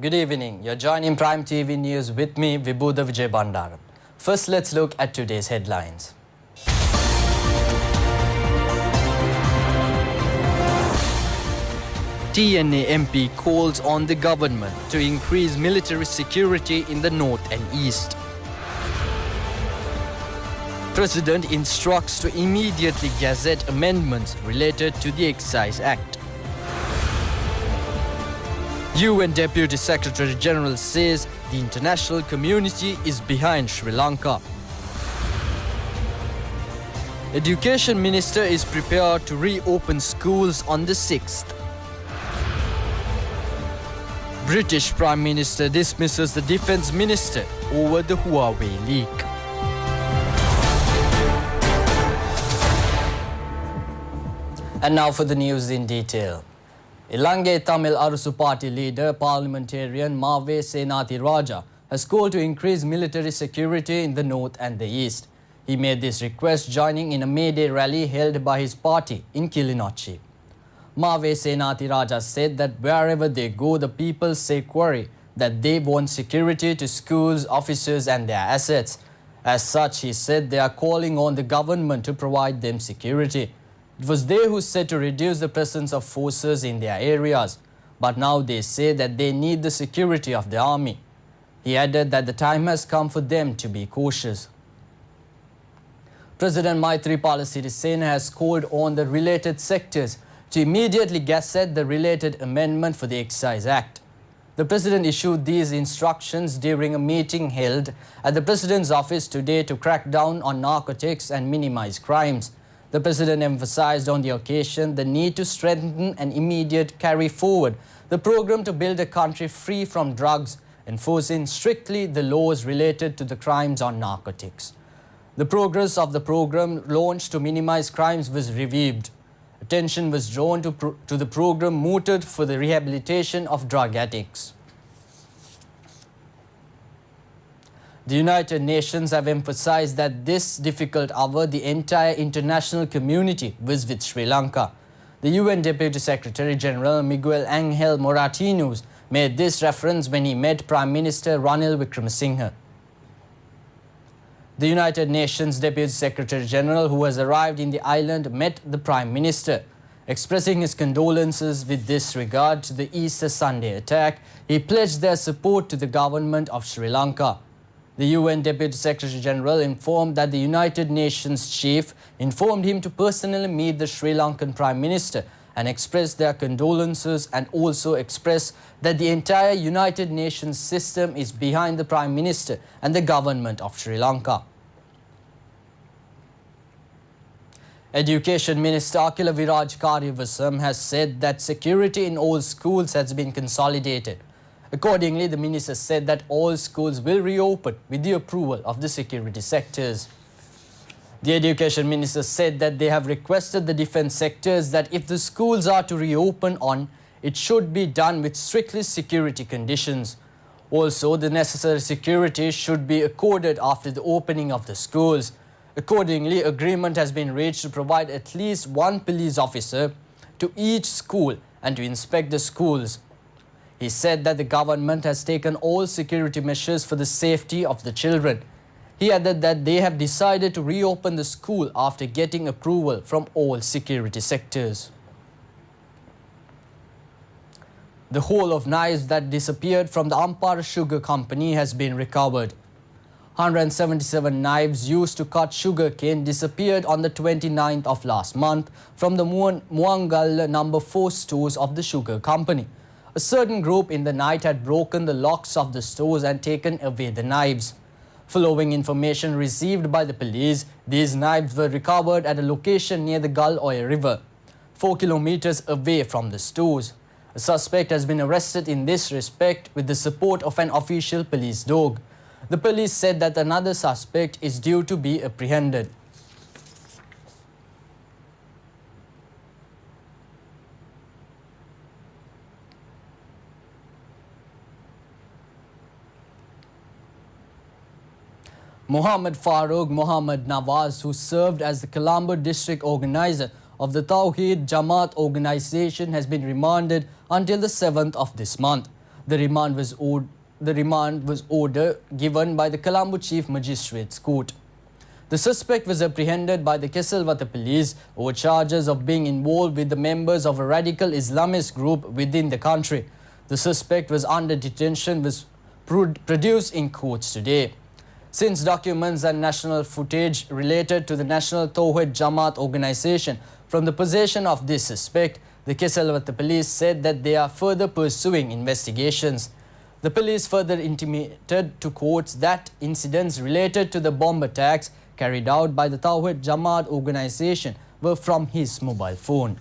Good evening. You're joining Prime TV News with me, Vibhuda Vijay Bandaram. First, let's look at today's headlines. TNA MP calls on the government to increase military security in the north and east. President instructs to immediately gazette amendments related to the Excise Act. UN Deputy Secretary General says the international community is behind Sri Lanka. Education Minister is prepared to reopen schools on the 6th. British Prime Minister dismisses the Defence Minister over the Huawei leak. And now for the news in detail. Ilange Tamil Arasu Party leader, parliamentarian Mave Senathi Raja, has called to increase military security in the north and the east. He made this request joining in a May Day rally held by his party in Kilinochchi. Mave Senathi Raja said that wherever they go, the people say query that they want security to schools, officers and their assets. As such, he said they are calling on the government to provide them security. It was they who said to reduce the presence of forces in their areas, but now they say that they need the security of the army. He added that the time has come for them to be cautious. President Maithripala Sirisena has called on the related sectors to immediately gazette the related amendment for the Excise Act. The President issued these instructions during a meeting held at the President's office today to crack down on narcotics and minimize crimes. The President emphasized on the occasion the need to strengthen and immediate carry forward the program to build a country free from drugs, enforcing strictly the laws related to the crimes on narcotics. The progress of the program launched to minimize crimes was reviewed. Attention was drawn to the program mooted for the rehabilitation of drug addicts. The United Nations have emphasized that this difficult hour the entire international community was with Sri Lanka. The UN Deputy Secretary General Miguel Angel Moratinos made this reference when he met Prime Minister Ranil Wickremesinghe. The United Nations Deputy Secretary General, who has arrived in the island, met the Prime Minister. Expressing his condolences with this regard to the Easter Sunday attack, he pledged their support to the government of Sri Lanka. The UN Deputy Secretary General informed that the United Nations chief informed him to personally meet the Sri Lankan Prime Minister and express their condolences, and also express that the entire United Nations system is behind the Prime Minister and the government of Sri Lanka. Education Minister Akila Viraj Karyavasam has said that security in all schools has been consolidated. Accordingly, the minister said that all schools will reopen with the approval of the security sectors. The education minister said that they have requested the defence sectors that if the schools are to reopen it should be done with strictly security conditions. Also, the necessary security should be accorded after the opening of the schools. Accordingly, agreement has been reached to provide at least one police officer to each school and to inspect the schools. He said that the government has taken all security measures for the safety of the children. He added that they have decided to reopen the school after getting approval from all security sectors. The whole of knives that disappeared from the Ampara Sugar Company has been recovered. 177 knives used to cut sugar cane disappeared on the 29th of last month from the Muangal No. 4 stores of the sugar company. A certain group in the night had broken the locks of the stores and taken away the knives. Following information received by the police, these knives were recovered at a location near the Galloy River, 4 kilometers away from the stores. A suspect has been arrested in this respect with the support of an official police dog. The police said that another suspect is due to be apprehended. Muhammad Farooq Muhammad Nawaz, who served as the Colombo district organizer of the Tawheed Jamaat organization, has been remanded until the 7th of this month. The remand was order given by the Colombo Chief Magistrates Court. The suspect was apprehended by the Kesalwata police over charges of being involved with the members of a radical Islamist group within the country. The suspect was under detention was produced in courts today. Since documents and national footage related to the National Tawhid Jamaat organization from the possession of this suspect, the Kesalwata police said that they are further pursuing investigations. The police further intimated to courts that incidents related to the bomb attacks carried out by the Tawhid Jamaat organization were from his mobile phone.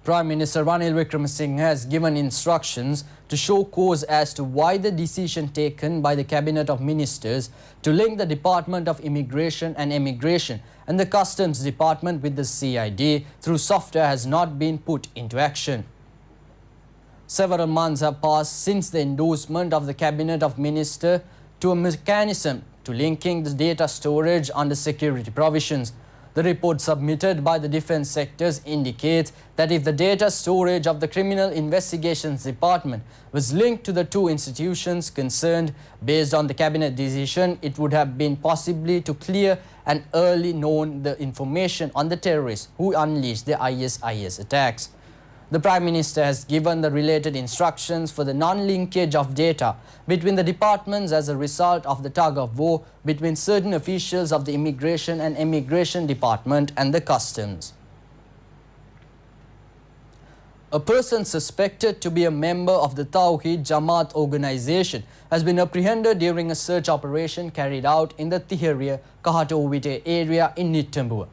Prime Minister Ranil Wickremesinghe has given instructions to show cause as to why the decision taken by the Cabinet of Ministers to link the Department of Immigration and Emigration and the Customs Department with the CID through software has not been put into action. Several months have passed since the endorsement of the Cabinet of Ministers to a mechanism to linking the data storage under security provisions. The report submitted by the defense sectors indicates that if the data storage of the Criminal Investigations Department was linked to the two institutions concerned based on the cabinet decision, it would have been possibly to clear and early known the information on the terrorists who unleashed the ISIS attacks. The Prime Minister has given the related instructions for the non-linkage of data between the departments as a result of the tug of war between certain officials of the Immigration and Emigration Department and the Customs. A person suspected to be a member of the Tawhid Jamaat organization has been apprehended during a search operation carried out in the Tiheria Kahatovite area in Nitambua.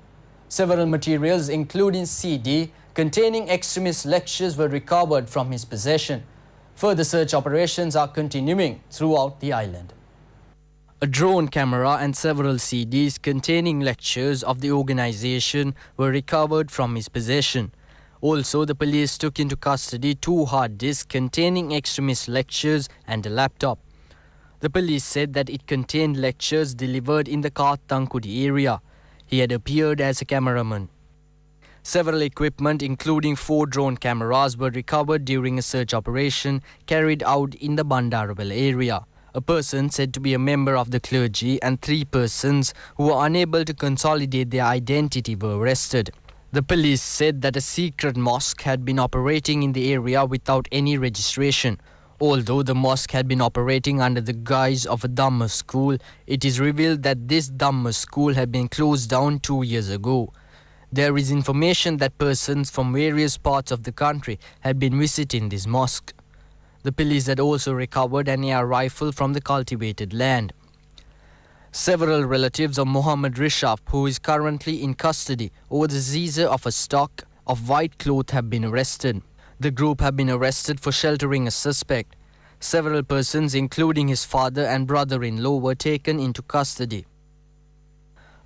Several materials including CD containing extremist lectures were recovered from his possession. Further search operations are continuing throughout the island. A drone camera and several CDs containing lectures of the organization were recovered from his possession. Also, the police took into custody 2 hard disks containing extremist lectures and a laptop. The police said that it contained lectures delivered in the Kaatankudi area. He had appeared as a cameraman. Several equipment including 4 drone cameras were recovered during a search operation carried out in the Bandarawala area. A person said to be a member of the clergy and 3 persons who were unable to consolidate their identity were arrested. The police said that a secret mosque had been operating in the area without any registration. Although the mosque had been operating under the guise of a Dhamma school, it is revealed that this Dhamma school had been closed down 2 years ago. There is information that persons from various parts of the country had been visiting this mosque. The police had also recovered an air rifle from the cultivated land. Several relatives of Mohammed Rishaf, who is currently in custody over the seizure of a stock of white cloth, have been arrested. The group have been arrested for sheltering a suspect. Several persons, including his father and brother-in-law, were taken into custody.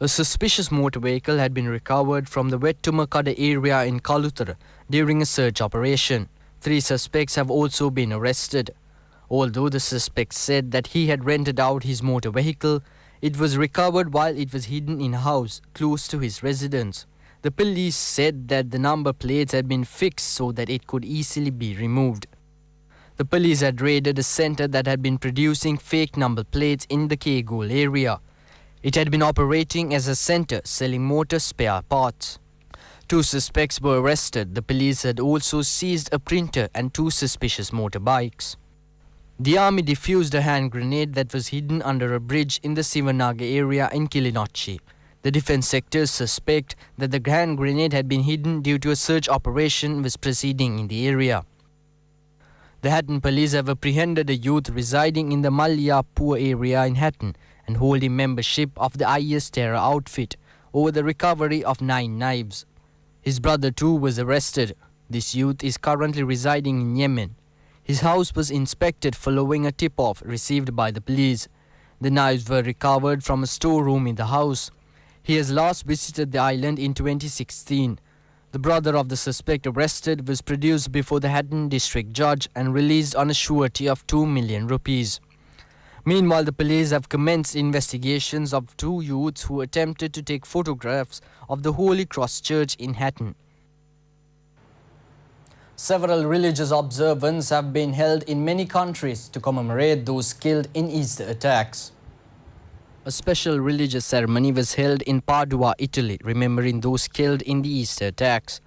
A suspicious motor vehicle had been recovered from the Wettumakada area in Kalutara during a search operation. 3 suspects have also been arrested. Although the suspect said that he had rented out his motor vehicle, it was recovered while it was hidden in a house close to his residence. The police said that the number plates had been fixed so that it could easily be removed. The police had raided a center that had been producing fake number plates in the Kegol area. It had been operating as a center selling motor spare parts. 2 suspects were arrested. The police had also seized a printer and 2 suspicious motorbikes. The army defused a hand grenade that was hidden under a bridge in the Sivanaga area in Kilinochchi. The defense sectors suspect that the hand grenade had been hidden due to a search operation was proceeding in the area. The Hatton police have apprehended a youth residing in the Malyapur area in Hatton and holding membership of the IS terror outfit over the recovery of 9 knives. His brother too was arrested. This youth is currently residing in Yemen. His house was inspected following a tip-off received by the police. The knives were recovered from a storeroom in the house. He has last visited the island in 2016. The brother of the suspect arrested was produced before the Hatton district judge and released on a surety of 2 million rupees. Meanwhile, the police have commenced investigations of 2 youths who attempted to take photographs of the Holy Cross Church in Hatton. Several religious observances have been held in many countries to commemorate those killed in Easter attacks. A special religious ceremony was held in Padua, Italy, remembering those killed in the Easter attacks.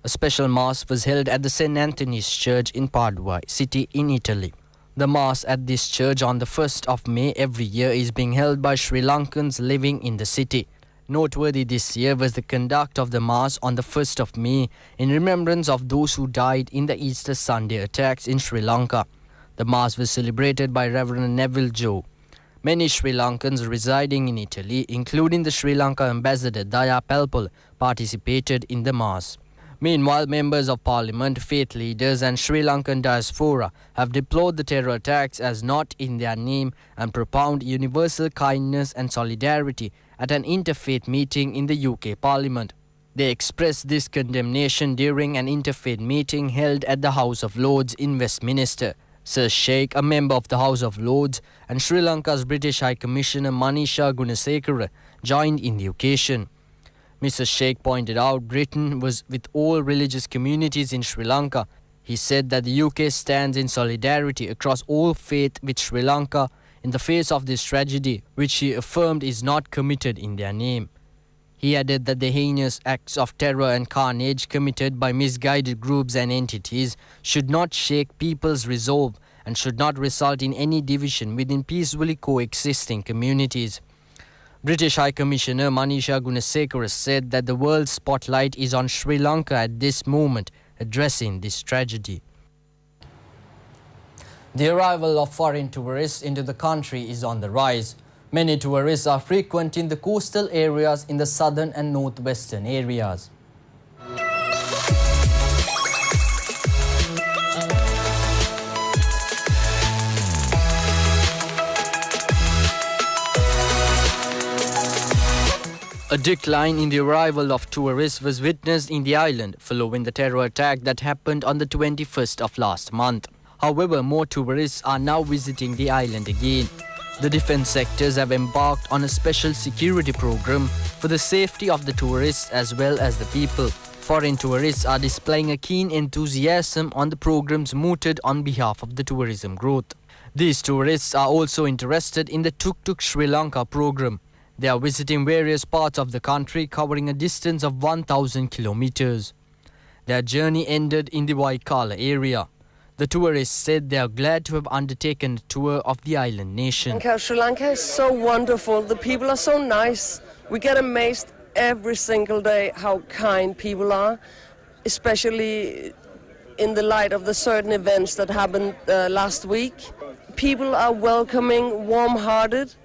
A special mass was held at the St. Anthony's Church in Padua city in Italy. The mass at this church on the 1st of May every year is being held by Sri Lankans living in the city. Noteworthy this year was the conduct of the Mass on the 1st of May in remembrance of those who died in the Easter Sunday attacks in Sri Lanka. The Mass was celebrated by Reverend Neville Joe. Many Sri Lankans residing in Italy, including the Sri Lanka ambassador Daya Pelpul, participated in the Mass. Meanwhile, members of parliament, faith leaders and Sri Lankan diaspora have deplored the terror attacks as not in their name and propound universal kindness and solidarity at an interfaith meeting in the UK Parliament. They expressed this condemnation during an interfaith meeting held at the House of Lords in Westminster. Sir Sheikh, a member of the House of Lords, and Sri Lanka's British High Commissioner Manisha Gunasekara joined in the occasion. Mr. Sheikh pointed out Britain was with all religious communities in Sri Lanka. He said that the UK stands in solidarity across all faith with Sri Lanka in the face of this tragedy, which he affirmed is not committed in their name. He added that the heinous acts of terror and carnage committed by misguided groups and entities should not shake people's resolve and should not result in any division within peacefully coexisting communities. British High Commissioner Manisha Gunasekara said that the world's spotlight is on Sri Lanka at this moment, addressing this tragedy. The arrival of foreign tourists into the country is on the rise. Many tourists are frequenting the coastal areas in the southern and northwestern areas. A decline in the arrival of tourists was witnessed in the island following the terror attack that happened on the 21st of last month. However, more tourists are now visiting the island again. The defense sectors have embarked on a special security program for the safety of the tourists as well as the people. Foreign tourists are displaying a keen enthusiasm on the programs mooted on behalf of the tourism growth. These tourists are also interested in the Tuk Tuk Sri Lanka program. They are visiting various parts of the country covering a distance of 1,000 kilometers. Their journey ended in the Waikala area. The tourists said they are glad to have undertaken a tour of the island nation. Sri Lanka is so wonderful. The people are so nice. We get amazed every single day how kind people are, especially in the light of the certain events that happened last week. People are welcoming, warm-hearted.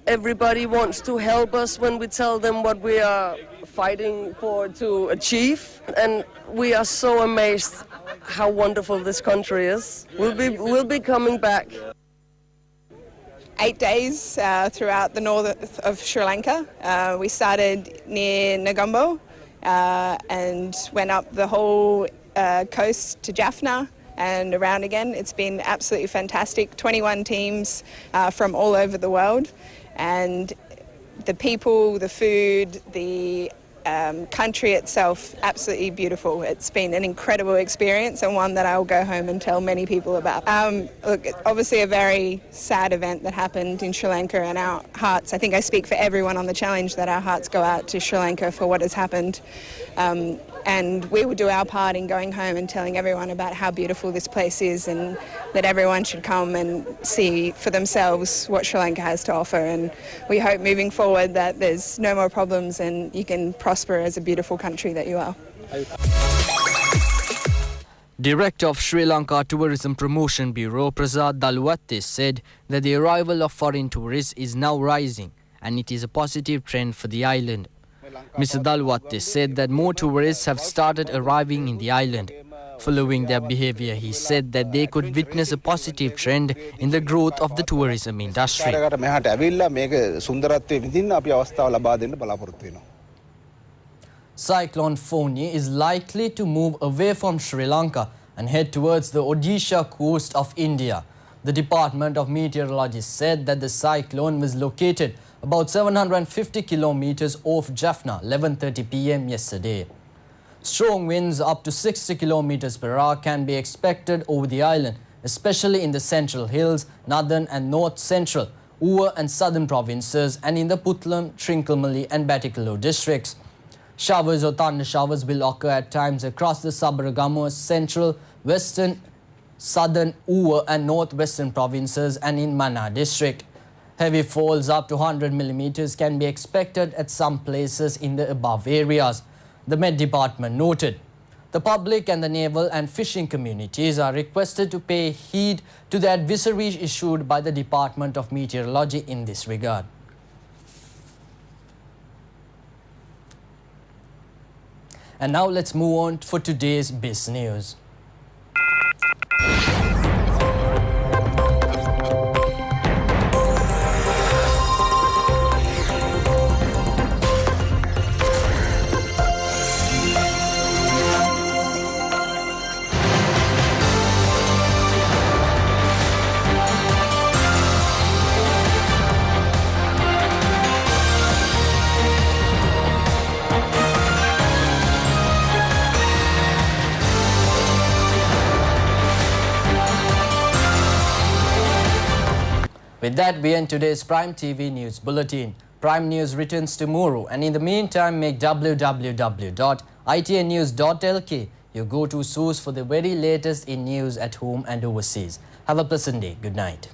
Everybody wants to help us when we tell them what we are fighting for to achieve. And we are so amazed how wonderful this country is. We'll be coming back. 8 days throughout the north of Sri Lanka. We started near Negombo and went up the whole coast to Jaffna and around again. It's been absolutely fantastic. 21 teams from all over the world, and the people, the food, the country itself, absolutely beautiful. It's been an incredible experience and one that I'll go home and tell many people about. Look, obviously a very sad event that happened in Sri Lanka, and our hearts, I think I speak for everyone on the challenge, that our hearts go out to Sri Lanka for what has happened. And we will do our part in going home and telling everyone about how beautiful this place is, and that everyone should come and see for themselves what Sri Lanka has to offer. And we hope moving forward that there's no more problems and you can prosper as a beautiful country that you are. Director of Sri Lanka Tourism Promotion Bureau Prasad Daluwatte said that the arrival of foreign tourists is now rising and it is a positive trend for the island. Mr. Daluwatte said that more tourists have started arriving in the island. Following their behavior, he said that they could witness a positive trend in the growth of the tourism industry. Cyclone Foni is likely to move away from Sri Lanka and head towards the Odisha coast of India. The Department of Meteorology said that the cyclone was located about 750 kilometers off Jaffna, 11:30 p.m. yesterday. Strong winds up to 60 kilometers per hour can be expected over the island, especially in the Central Hills, Northern and North Central, Uva and Southern provinces, and in the Puttalam, Trincomalee and Batticaloa districts. Showers or thunder showers will occur at times across the Sabaragamuwa, Central, Western, Southern, Uva and Northwestern provinces and in Mana district. Heavy falls up to 100 millimeters can be expected at some places in the above areas, the Met Department noted. The public and the naval and fishing communities are requested to pay heed to the advisories issued by the Department of Meteorology in this regard. And now let's move on for today's Biz News. With that, we end today's Prime TV News Bulletin. Prime News returns tomorrow, and in the meantime, make www.itnnews.lk your go-to source for the very latest in news at home and overseas. Have a pleasant day. Good night.